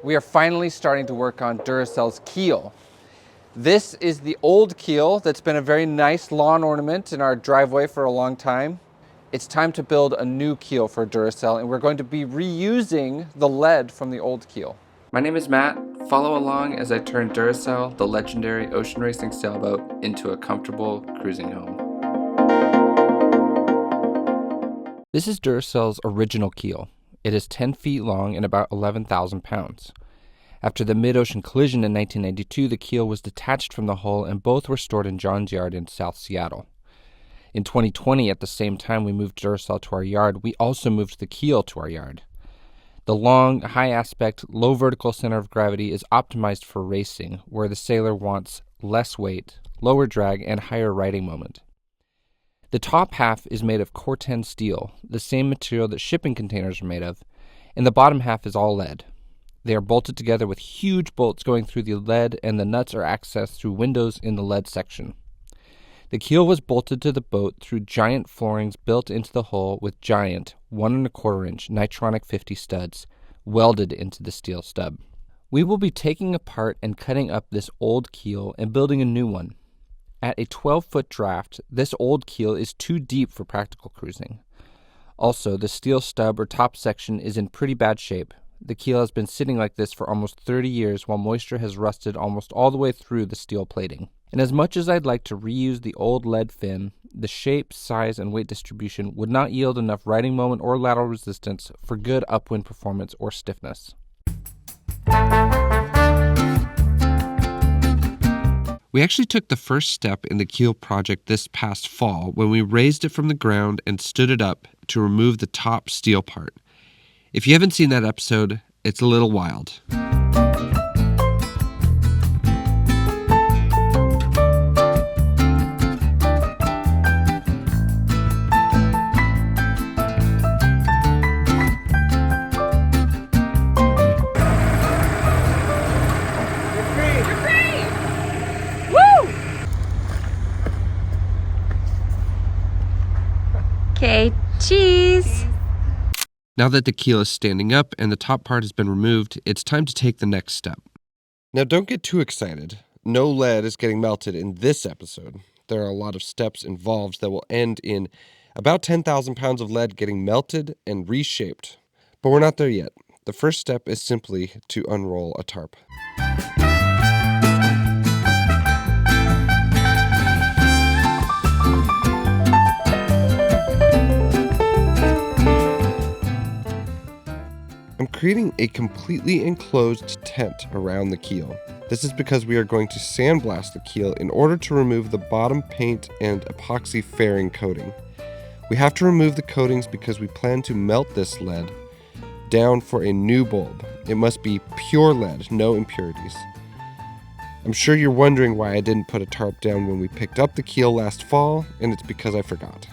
We are finally starting to work on Duracell's Keel. This is the old Keel that's been a very nice lawn ornament in our driveway for a long time. It's time to build a new Keel for Duracell, and we're going to be reusing the lead from the old Keel. My name is Matt. Follow along as I turn Duracell, the legendary ocean racing sailboat, into a comfortable cruising home. This is Duracell's original Keel. It is 10 feet long and about 11,000 pounds. After the mid-ocean collision in 1992, the keel was detached from the hull and both were stored in John's Yard in South Seattle. In 2020, at the same time we moved Duracell to our yard, we also moved the keel to our yard. The long, high-aspect, low vertical center of gravity is optimized for racing, where the sailor wants less weight, lower drag, and higher riding moment. The top half is made of Corten steel, the same material that shipping containers are made of, and the bottom half is all lead. They are bolted together with huge bolts going through the lead, and the nuts are accessed through windows in the lead section. The keel was bolted to the boat through giant floorings built into the hull with giant 1 1/4 inch Nitronic 50 studs welded into the steel stub. We will be taking apart and cutting up this old keel and building a new one. At a 12-foot draft, this old keel is too deep for practical cruising. Also, the steel stub or top section is in pretty bad shape. The keel has been sitting like this for almost 30 years while moisture has rusted almost all the way through the steel plating. And as much as I'd like to reuse the old lead fin, the shape, size, and weight distribution would not yield enough riding moment or lateral resistance for good upwind performance or stiffness. We actually took the first step in the keel project this past fall when we raised it from the ground and stood it up to remove the top steel part. If you haven't seen that episode, it's a little wild. Okay, cheese. Now that the keel is standing up and the top part has been removed, it's time to take the next step. Now don't get too excited. No lead is getting melted in this episode. There are a lot of steps involved that will end in about 10,000 pounds of lead getting melted and reshaped. But we're not there yet. The first step is simply to unroll a tarp. I'm creating a completely enclosed tent around the keel. This is because we are going to sandblast the keel in order to remove the bottom paint and epoxy fairing coating. We have to remove the coatings because we plan to melt this lead down for a new bulb. It must be pure lead, no impurities. I'm sure you're wondering why I didn't put a tarp down when we picked up the keel last fall, and it's because I forgot.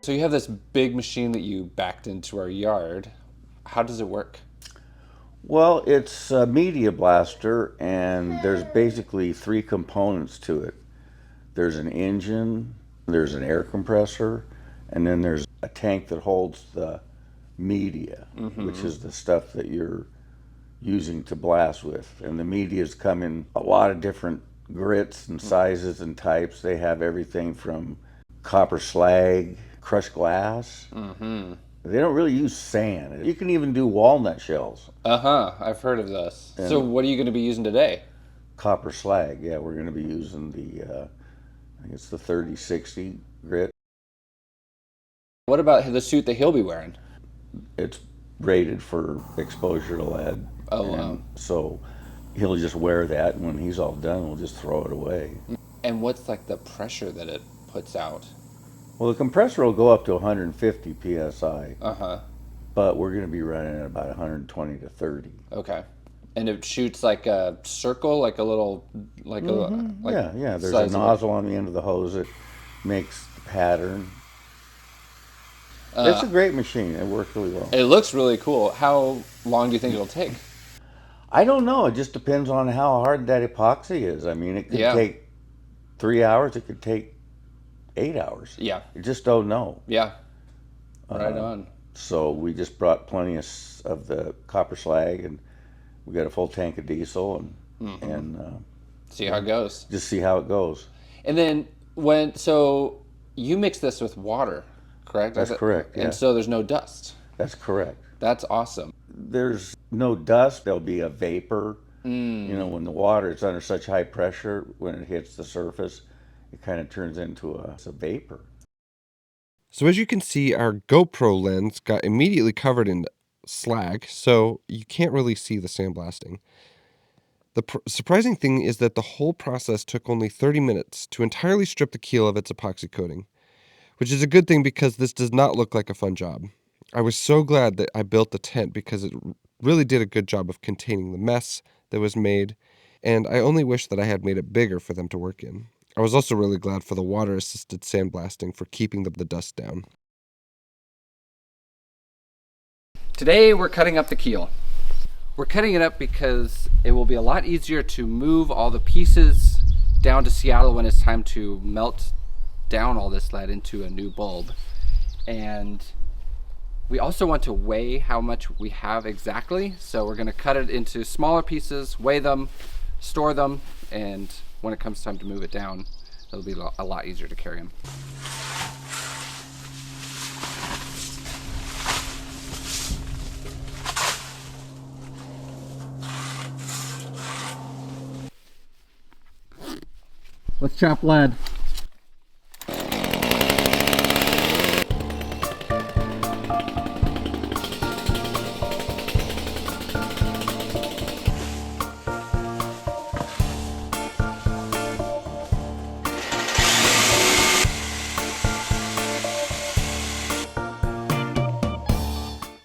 So you have this big machine that you backed into our yard. How does it work? Well, it's a media blaster, and there's basically 3 components to it. There's an engine, there's an air compressor, and then there's a tank that holds the media, which is the stuff that you're using to blast with. And the medias come in a lot of different grits and sizes and types. They have everything from copper slag, crushed glass. They don't really use sand. You can even do walnut shells. I've heard of this. So what are you going to be using today? Copper slag, yeah, we're going to be using I think it's the 3060 grit. What about the suit that he'll be wearing? It's rated for exposure to lead. Oh, wow. So he'll just wear that, and when he's all done, we'll just throw it away. And what's like the pressure that it puts out? Well, the compressor will go up to 150 psi, Uh-huh. but we're going to be running at about 120 to 30. Okay. And it shoots like a circle, like a little, like a like Yeah. There's a size of nozzle on the end of the hose that makes the pattern. It's a great machine. It works really well. It looks really cool. How long do you think it'll take? I don't know. It just depends on how hard that epoxy is. I mean, it could Yeah. take 3 hours. It could take 8 hours. Yeah. You just don't know. Yeah. Right on. So we just brought plenty of the copper slag, and we got a full tank of diesel, and See how it goes. just see how it goes. And then so you mix this with water, correct? That's correct. Yeah. And so there's no dust. That's correct. That's awesome. There's no dust. There'll be a vapor. When the water is under such high pressure, when it hits the surface, it kind of turns into a vapor. So as you can see, our GoPro lens got immediately covered in slag, so you can't really see the sandblasting. The surprising thing is that the whole process took only 30 minutes to entirely strip the keel of its epoxy coating, which is a good thing because this does not look like a fun job. I was so glad that I built the tent because it really did a good job of containing the mess that was made, and I only wish that I had made it bigger for them to work in. I was also really glad for the water-assisted sandblasting for keeping the dust down. Today we're cutting up the keel. We're cutting it up because it will be a lot easier to move all the pieces down to Seattle when it's time to melt down all this lead into a new bulb. And we also want to weigh how much we have exactly. So we're gonna cut it into smaller pieces, weigh them, store them, and when it comes time to move it down, it'll be a lot easier to carry them. Let's chop lead.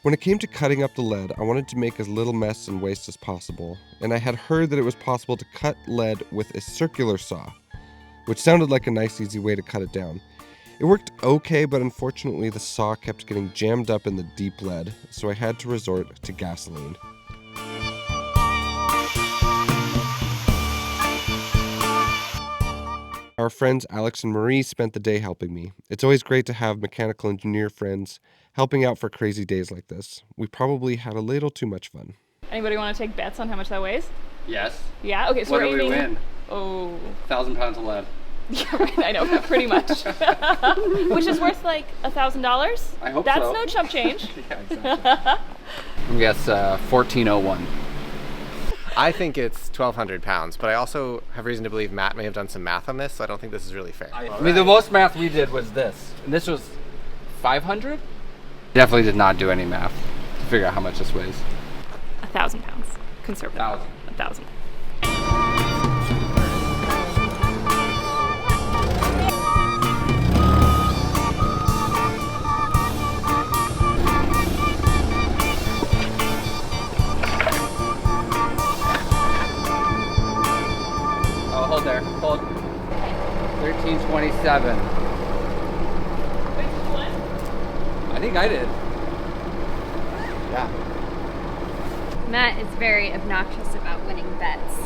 When it came to cutting up the lead, I wanted to make as little mess and waste as possible, and I had heard that it was possible to cut lead with a circular saw, which sounded like a nice easy way to cut it down. It worked okay, but unfortunately the saw kept getting jammed up in the deep lead, so I had to resort to gasoline. Our friends Alex and Marie spent the day helping me. It's always great to have mechanical engineer friends helping out for crazy days like this. We probably had a little too much fun. Anybody want to take bets on how much that weighs? Yes. Yeah? Okay, so What we're do we aiming... win? Oh. 1,000 pounds of lead. Yeah, right, I know, pretty much. Which is worth like $1,000? I hope That's so. no chump change. Yeah, exactly. I guess 1401. I think it's 1,200 pounds, but I also have reason to believe Matt may have done some math on this, so I don't think this is really fair. I mean, the most math we did was this. And this was 500? Definitely did not do any math to figure out how much this weighs. 1,000 pounds. Conservative. 1,000. 1,000. Oh, hold there. Hold. 1327. Wait, what? I think I did. Yeah. Matt is very obnoxious about winning bets.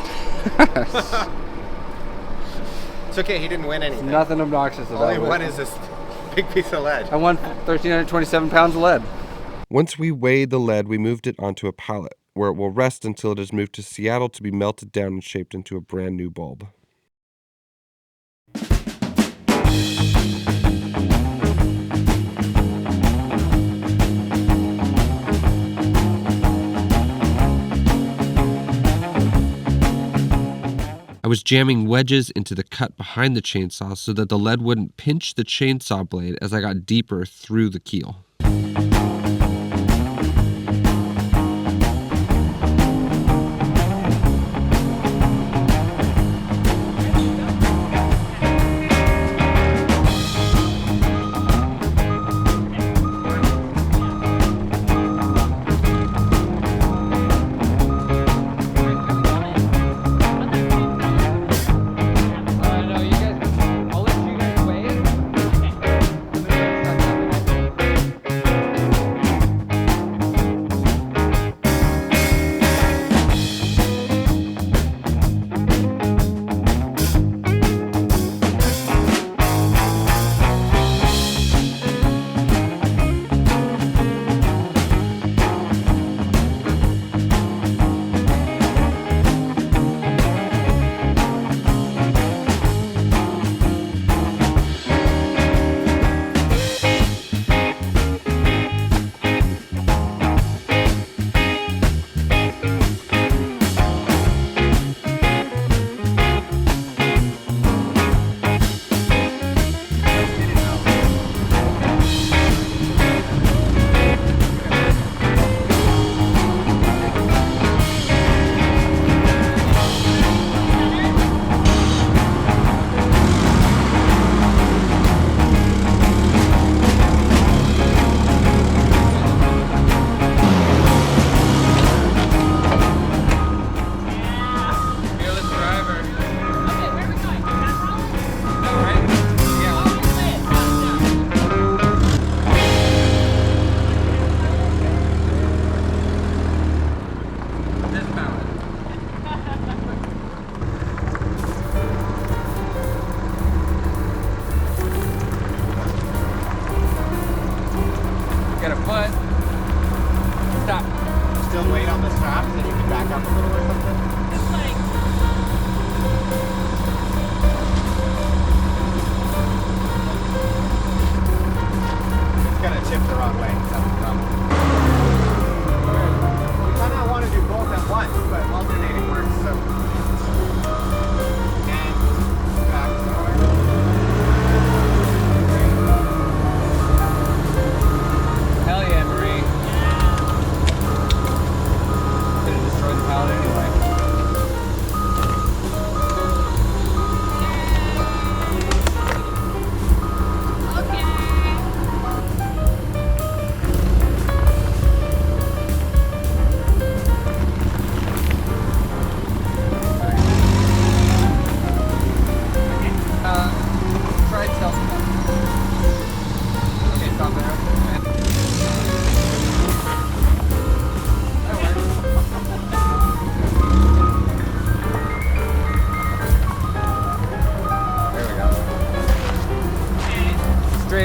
It's okay, he didn't win anything. Nothing obnoxious about All he it. won is this big piece of lead. I won 1,327 pounds of lead. Once we weighed the lead, we moved it onto a pallet, where it will rest until it is moved to Seattle to be melted down and shaped into a brand new bulb. I was jamming wedges into the cut behind the chainsaw so that the lead wouldn't pinch the chainsaw blade as I got deeper through the keel.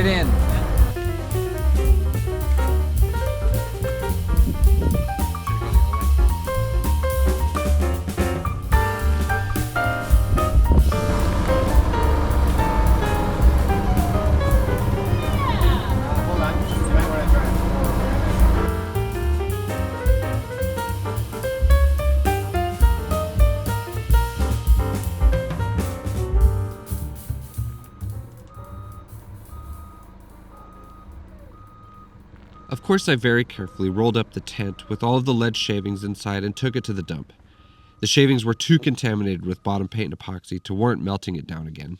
it in. Hold on. You might want to try it. Of course, I very carefully rolled up the tent with all of the lead shavings inside and took it to the dump. The shavings were too contaminated with bottom paint and epoxy to warrant melting it down again.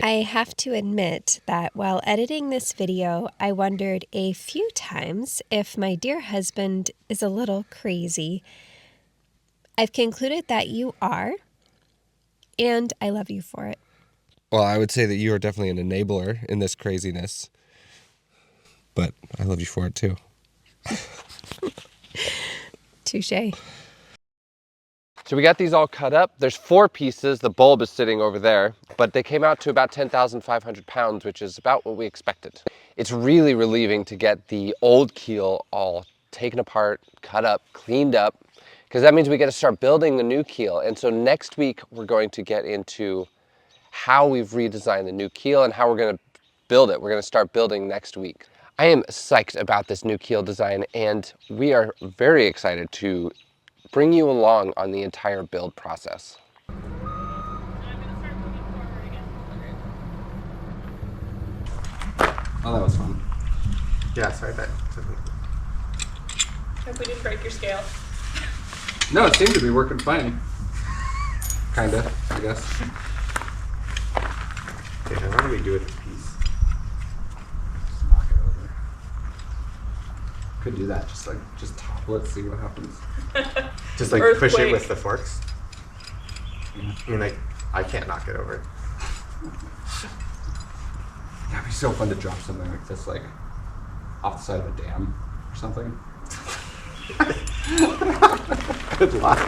I have to admit that while editing this video, I wondered a few times if my dear husband is a little crazy. I've concluded that you are, and I love you for it. Well, I would say that you are definitely an enabler in this craziness. But I love you for it too. Touché. So we got these all cut up. There's 4 pieces. The bulb is sitting over there, but they came out to about 10,500 pounds, which is about what we expected. It's really relieving to get the old keel all taken apart, cut up, cleaned up, because that means we get to start building the new keel. And so next week, we're going to get into how we've redesigned the new keel and how we're going to build it. We're going to start building next week. I am psyched about this new keel design, and we are very excited to bring you along on the entire build process. Oh, that was fun. Yeah, sorry that. Hope we didn't break your scale. No, it seemed to be working fine. Kinda, I guess. Okay, now what do we do with this piece? Just knock it over. Could do that, just topple it, see what happens. Just like push it Earthquake. with the forks? I mean, like, I can't knock it over. That'd be so fun to drop something like this, like, off the side of a dam or something. Good luck.